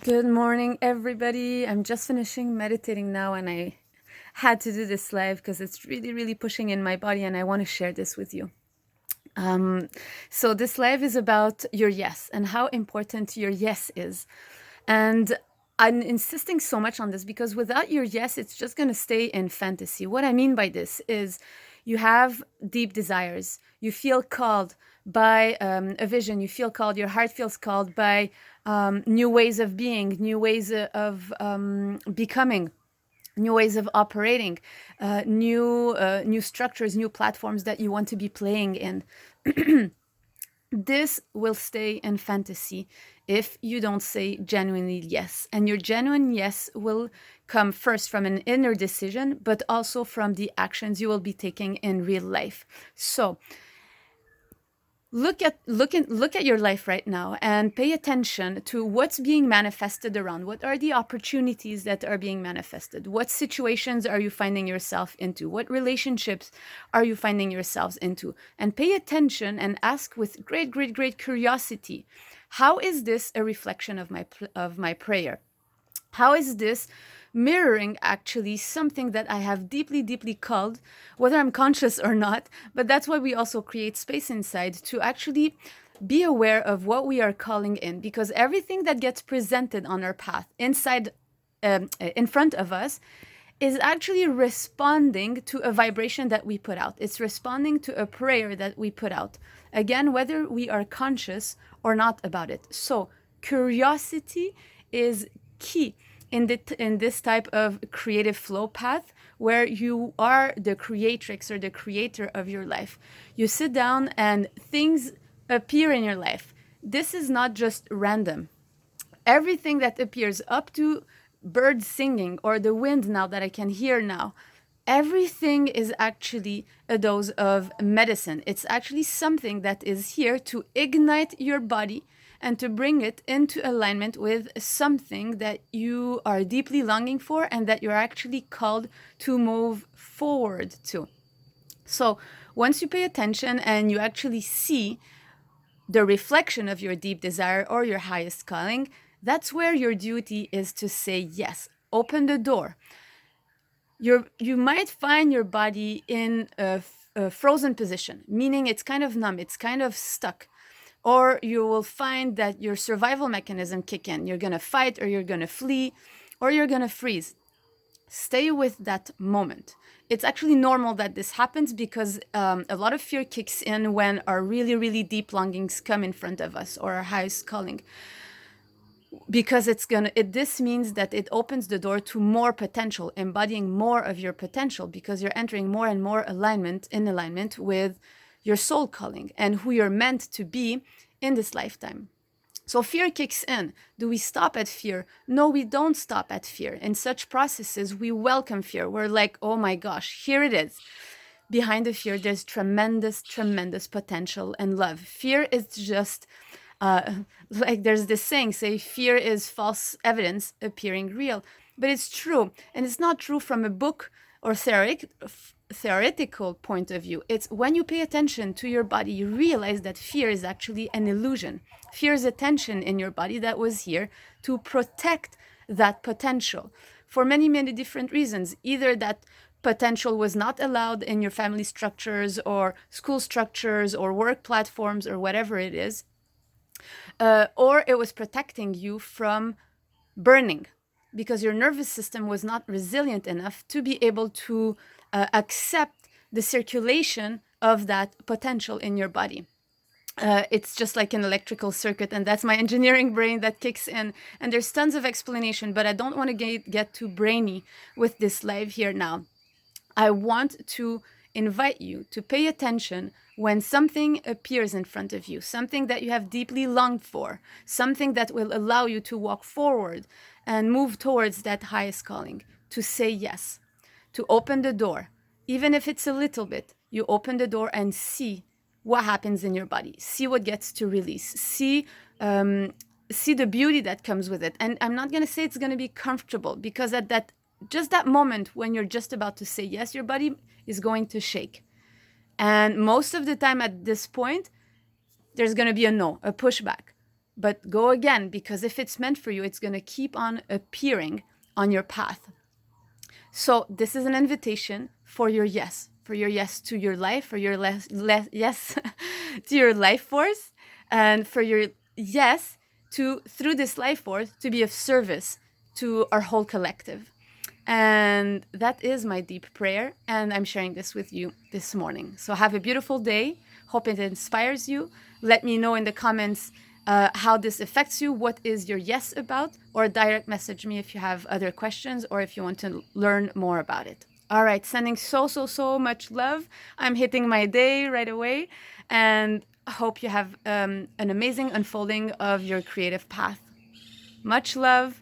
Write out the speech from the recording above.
Good morning, everybody. I'm just finishing meditating now, and I had to do this live because it's really, really pushing in my body, and I want to share this with you. So, this live is about your yes and how important your yes is. And I'm insisting so much on this because without your yes, it's just going to stay in fantasy. What I mean by this is you have deep desires, you feel called by a vision, you feel called, your heart feels called by new ways of being, new ways of becoming, new ways of operating, new structures, new platforms that you want to be playing in. This will stay in fantasy if you don't say genuinely yes. And your genuine yes will come first from an inner decision, but also from the actions you will be taking in real life. So look at your life right now and pay attention to what's being manifested around. What are the opportunities that are being manifested? What situations are you finding yourself into? What relationships are you finding yourselves into? And pay attention and ask with great curiosity, how is this a reflection of my prayer? How is this mirroring actually something that I have deeply called, whether I'm conscious or not? But that's why we also create space inside to actually be aware of what we are calling in, because everything that gets presented on our path inside, in front of us, is actually responding to a vibration that we put out. It's responding to a prayer that we put out. Again, whether we are conscious or not about it. So, curiosity is key in this type of creative flow path where you are the creatrix or the creator of your life. You sit down and things appear in your life. This is not just random. Everything that appears, up to birds singing or the wind now that I can hear now, everything is actually a dose of medicine. It's actually something that is here to ignite your body and to bring it into alignment with something that you are deeply longing for and that you're actually called to move forward to. So, once you pay attention and you actually see the reflection of your deep desire or your highest calling, that's where your duty is to say yes. Open the door. You might find your body in a frozen position, meaning it's kind of numb, it's kind of stuck. Or you will find that your survival mechanism kick in. You're going to fight, or you're going to flee, or you're going to freeze. Stay with that moment. It's actually normal that this happens because a lot of fear kicks in when our really deep longings come in front of us, or our highest calling, because this means that it opens the door to more potential, embodying more of your potential, because you're entering more and more in alignment with your soul calling and who you're meant to be in this lifetime. So fear kicks in. Do we stop at fear? No, we don't stop at fear. In such processes, we welcome fear. We're like, oh my gosh, here it is. Behind the fear, there's tremendous potential and love. Fear is just like there's this saying, say, fear is false evidence appearing real. But it's true. And it's not true from a book or theoretical point of view. It's when you pay attention to your body, you realize that fear is actually an illusion. Fear is a tension in your body that was here to protect that potential for many different reasons. Either that potential was not allowed in your family structures or school structures or work platforms or whatever it is, or it was protecting you from burning because your nervous system was not resilient enough to be able to accept the circulation of that potential in your body. It's just like an electrical circuit, and that's my engineering brain that kicks in. And there's tons of explanation, but I don't want to get too brainy with this live here now. I want to invite you to pay attention when something appears in front of you, something that you have deeply longed for, something that will allow you to walk forward and move towards that highest calling, to say yes, to open the door. Even if it's a little bit, you open the door and see what happens in your body, see what gets to release, see the beauty that comes with it. And I'm not going to say it's going to be comfortable, because at that moment when you're just about to say yes, your body is going to shake. And most of the time at this point, there's going to be a no, a pushback. but go again, because if it's meant for you, it's going to keep on appearing on your path. So this is an invitation for your yes, to your life, for your yes to your life force, and for your yes to, through this life force, to be of service to our whole collective. And that is my deep prayer, and I'm sharing this with you this morning. So have a beautiful day. Hope it inspires you. Let me know in the comments how this affects you. What is your yes about? Or direct message me if you have other questions or if you want to learn more about it. All right, sending so much love. I'm hitting my day right away, and hope you have an amazing unfolding of your creative path. Much love.